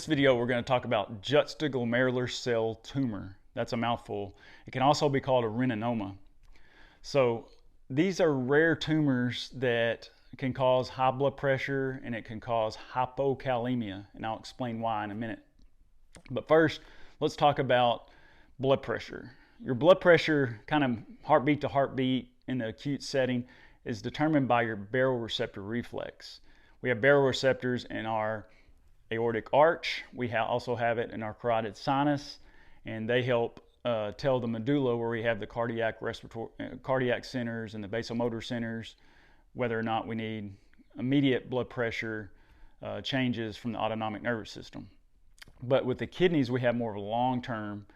This video we're going to talk about juxtaglomerular cell tumor. That's a mouthful. It can also be called a reninoma. So these are rare tumors that can cause high blood pressure and it can cause hypokalemia, and I'll explain why in a minute. But first, let's talk about blood pressure. Your blood pressure, kind of heartbeat to heartbeat in the acute setting, is determined by your baroreceptor reflex. We have baroreceptors in our aortic arch. We also have it in our carotid sinus, and they help tell the medulla, where we have the cardiac centers and the vasomotor centers, whether or not we need immediate blood pressure changes from the autonomic nervous system. But with the kidneys, we have more of a long-term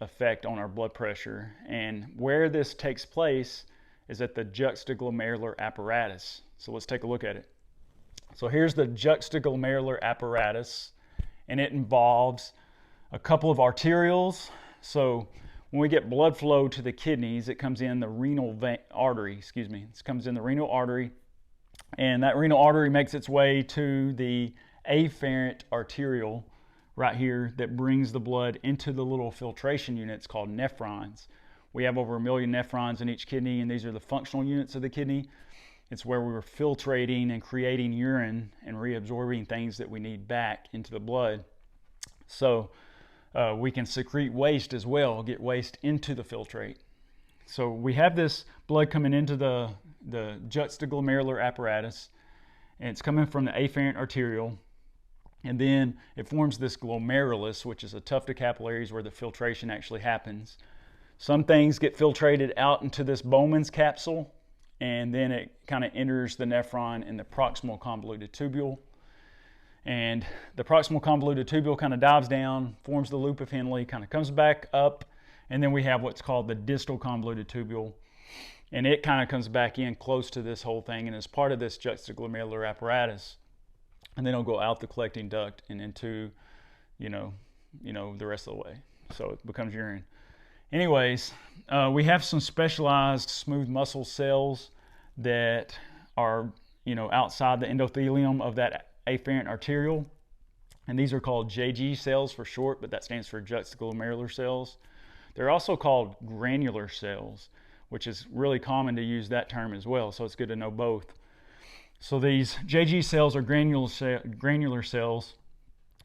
effect on our blood pressure, and where this takes place is at the juxtaglomerular apparatus. So let's take a look at it. So here's the juxtaglomerular apparatus, and it involves a couple of arterioles. So when we get blood flow to the kidneys, it comes in the renal artery, It comes in the renal artery, and that renal artery makes its way to the afferent arteriole right here that brings the blood into the little filtration units called nephrons. We have over 1 million nephrons in each kidney, and these are the functional units of the kidney. It's where we were filtrating and creating urine and reabsorbing things that we need back into the blood. So we can secrete waste as well, get waste into the filtrate. So we have this blood coming into the juxtaglomerular apparatus, and it's coming from the afferent arteriole, and then it forms this glomerulus, which is a tuft of capillaries where the filtration actually happens. Some things get filtrated out into this Bowman's capsule, and then it kind of enters the nephron in the proximal convoluted tubule. And the proximal convoluted tubule kind of dives down, forms the loop of Henle, kind of comes back up, and then we have what's called the distal convoluted tubule. And it kind of comes back in close to this whole thing and is part of this juxtaglomerular apparatus. And then it'll go out the collecting duct and into, the rest of the way. So it becomes urine. Anyways, we have some specialized smooth muscle cells that are, outside the endothelium of that afferent arteriole, and these are called JG cells for short, but that stands for juxtaglomerular cells. They're also called granular cells, which is really common to use that term as well, so it's good to know both. So these JG cells are granular cells.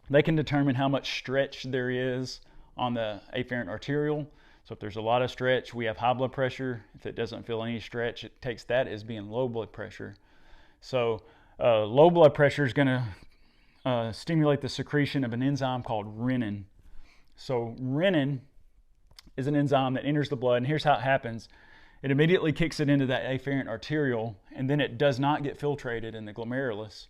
They can determine how much stretch there is on the afferent arteriole. So if there's a lot of stretch, we have high blood pressure. If it doesn't feel any stretch, it takes that as being low blood pressure. So low blood pressure is going to stimulate the secretion of an enzyme called renin. So renin is an enzyme that enters the blood, and here's how it happens. It immediately kicks it into that afferent arteriole, and then it does not get filtrated in the glomerulus.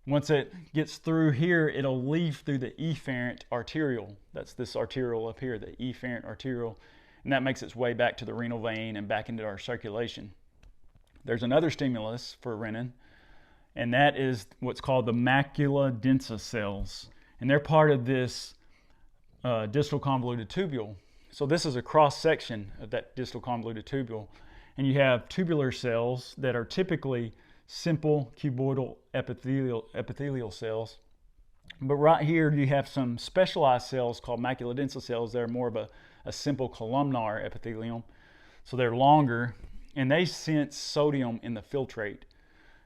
Once it gets through here, it'll leave through the efferent arteriole. That's this arteriole up here, the efferent arteriole, and that makes its way back to the renal vein and back into our circulation. There's another stimulus for renin, and that is what's called the macula densa cells, and they're part of this distal convoluted tubule. So this is a cross section of that distal convoluted tubule, and you have tubular cells that are typically simple cuboidal epithelial cells. But right here you have some specialized cells called macula densa cells that are more of a simple columnar epithelium. So they're longer, and they sense sodium in the filtrate.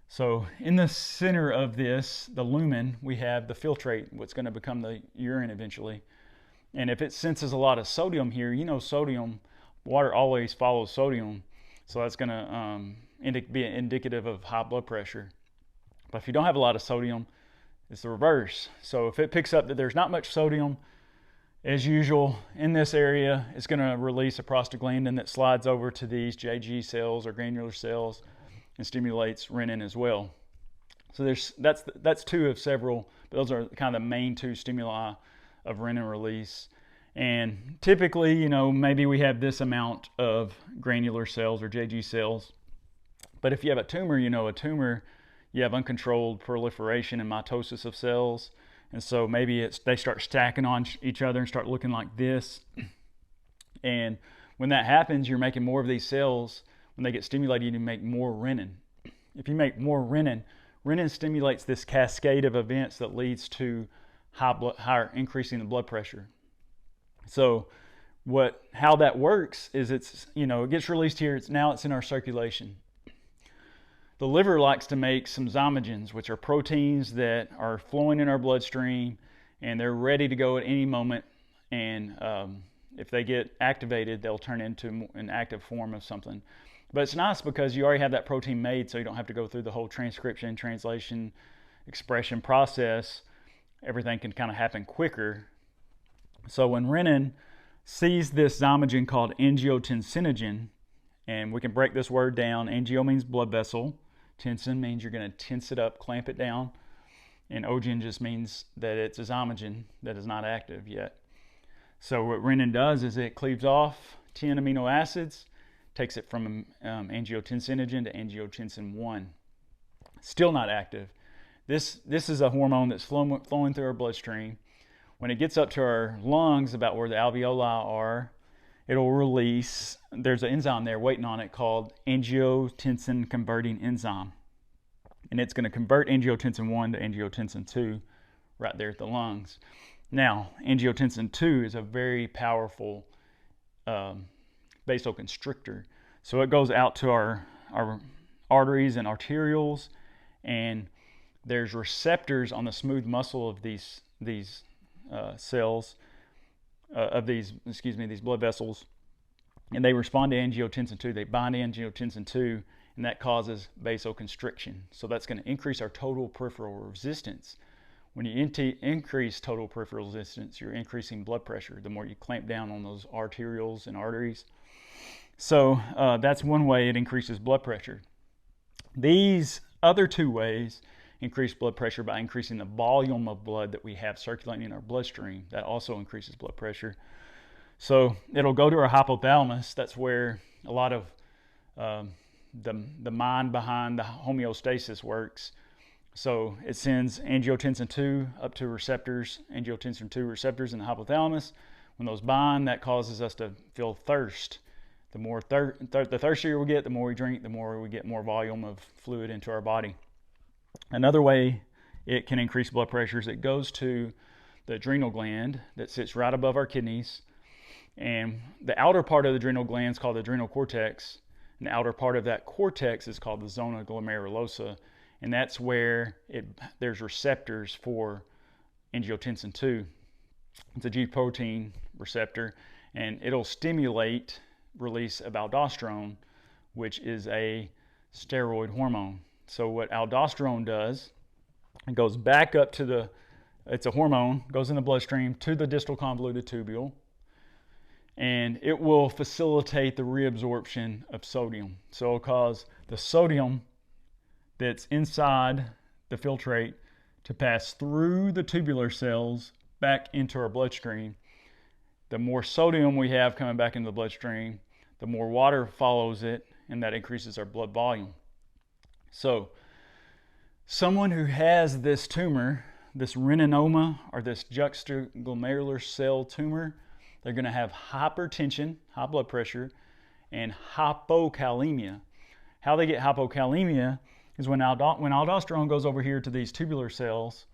So in the center of this, the lumen, we have the filtrate, what's going to become the urine eventually. And if it senses a lot of sodium here, sodium, water always follows sodium. So that's going to be indicative of high blood pressure. But if you don't have a lot of sodium, it's the reverse. So if it picks up that there's not much sodium, as usual, in this area, it's going to release a prostaglandin that slides over to these JG cells or granular cells and stimulates renin as well. So that's two of several, but those are kind of the main two stimuli of renin release. And typically, maybe we have this amount of granular cells or JG cells. But if you have a tumor, you have uncontrolled proliferation and mitosis of cells. And so maybe they start stacking on each other and start looking like this. And when that happens, you're making more of these cells. When they get stimulated, you make more renin. If you make more renin, renin stimulates this cascade of events that leads to higher increasing the blood pressure. So how that works is it gets released here. Now it's in our circulation. The liver likes to make some zymogens, which are proteins that are flowing in our bloodstream, and they're ready to go at any moment. And if they get activated, they'll turn into an active form of something. But it's nice because you already have that protein made, so you don't have to go through the whole transcription, translation, expression process. Everything can kind of happen quicker. So when renin sees this zymogen called angiotensinogen, and we can break this word down. Angio means blood vessel. Tensin means you're going to tense it up, clamp it down. And ogen just means that it's a zymogen that is not active yet. So what renin does is it cleaves off 10 amino acids, takes it from angiotensinogen to angiotensin 1. Still not active. This is a hormone that's flowing through our bloodstream. When it gets up to our lungs, about where the alveoli are, it'll release, there's an enzyme there waiting on it called angiotensin converting enzyme. And it's going to convert angiotensin 1 to angiotensin 2 right there at the lungs. Now, angiotensin 2 is a very powerful vasoconstrictor. So it goes out to our arteries and arterioles, and there's receptors on the smooth muscle of these cells, these blood vessels, and they respond to angiotensin 2. They bind to angiotensin 2, and that causes vasoconstriction. So that's going to increase our total peripheral resistance. When you increase total peripheral resistance, you're increasing blood pressure the more you clamp down on those arterioles and arteries. So that's one way it increases blood pressure. These other two ways increase blood pressure by increasing the volume of blood that we have circulating in our bloodstream. That also increases blood pressure. So it'll go to our hypothalamus. That's where a lot of the mind behind the homeostasis works. So it sends angiotensin 2 up to receptors, angiotensin 2 receptors in the hypothalamus. When those bind, that causes us to feel thirst. The more the thirstier we get, the more we drink, the more we get more volume of fluid into our body. Another way it can increase blood pressure is it goes to the adrenal gland that sits right above our kidneys. And the outer part of the adrenal gland is called the adrenal cortex. And the outer part of that cortex is called the zona glomerulosa. And that's where there's receptors for angiotensin 2. It's a G protein receptor, and it'll stimulate release of aldosterone, which is a steroid hormone. So what aldosterone does, it goes back up to it's a hormone, goes in the bloodstream to the distal convoluted tubule, and it will facilitate the reabsorption of sodium. So it'll cause the sodium that's inside the filtrate to pass through the tubular cells back into our bloodstream. The more sodium we have coming back into the bloodstream, the more water follows it, and that increases our blood volume. So someone who has this tumor, this reninoma or this juxtaglomerular cell tumor, they're going to have hypertension, high blood pressure, and hypokalemia. How they get hypokalemia is when aldosterone goes over here to these tubular cells,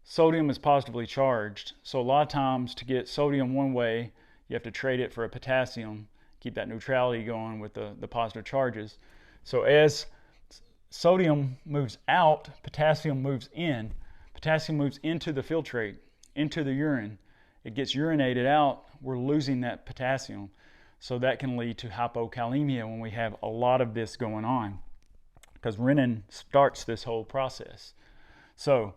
sodium is positively charged. So a lot of times to get sodium one way, you have to trade it for a potassium, keep that neutrality going with the positive charges. So as sodium moves out, potassium moves in. Potassium moves into the filtrate, into the urine. It gets urinated out, we're losing that potassium. So that can lead to hypokalemia when we have a lot of this going on, because renin starts this whole process. So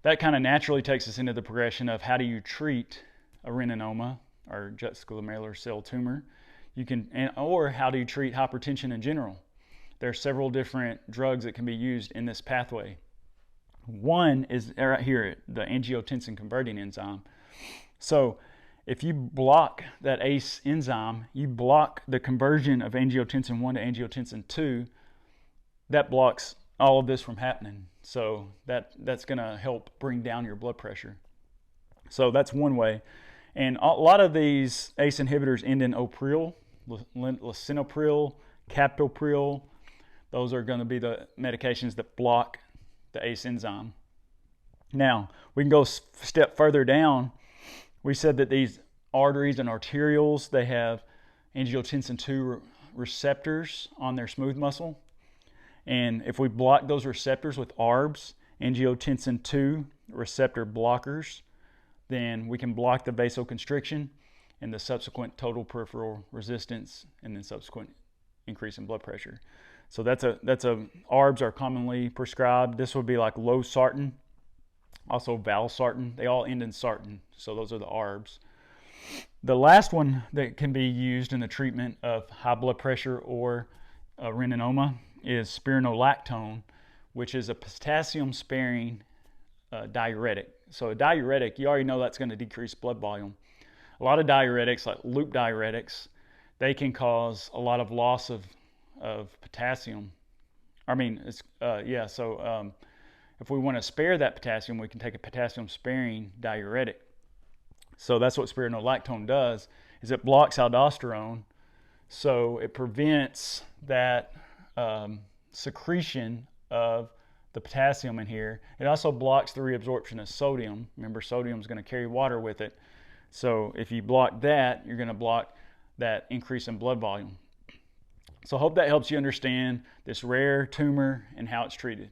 that kind of naturally takes us into the progression of how do you treat a reninoma or juxtaglomerular cell tumor. Or how do you treat hypertension in general? There are several different drugs that can be used in this pathway. One is right here, the angiotensin converting enzyme. So if you block that ACE enzyme, you block the conversion of angiotensin 1 to angiotensin 2, that blocks all of this from happening. So that's going to help bring down your blood pressure. So that's one way. And a lot of these ACE inhibitors end in opril, lisinopril, captopril. Those are going to be the medications that block the ACE enzyme. Now, we can go a step further down. We said that these arteries and arterioles, they have angiotensin 2 receptors on their smooth muscle. And if we block those receptors with ARBs, angiotensin 2 receptor blockers, then we can block the vasoconstriction and the subsequent total peripheral resistance and then subsequent increase in blood pressure. So ARBs are commonly prescribed. This would be like losartan, also valsartan. They all end in sartan, so those are the ARBs. The last one that can be used in the treatment of high blood pressure or reninoma is spironolactone, which is a potassium-sparing diuretic. So a diuretic, you already know that's going to decrease blood volume. A lot of diuretics, like loop diuretics, they can cause a lot of loss of potassium. I mean, if we want to spare that potassium, we can take a potassium-sparing diuretic. So that's what spironolactone does, is it blocks aldosterone, so it prevents that secretion of the potassium in here. It also blocks the reabsorption of sodium. Remember, sodium is going to carry water with it. So if you block that, you're going to block that increase in blood volume. So I hope that helps you understand this rare tumor and how it's treated.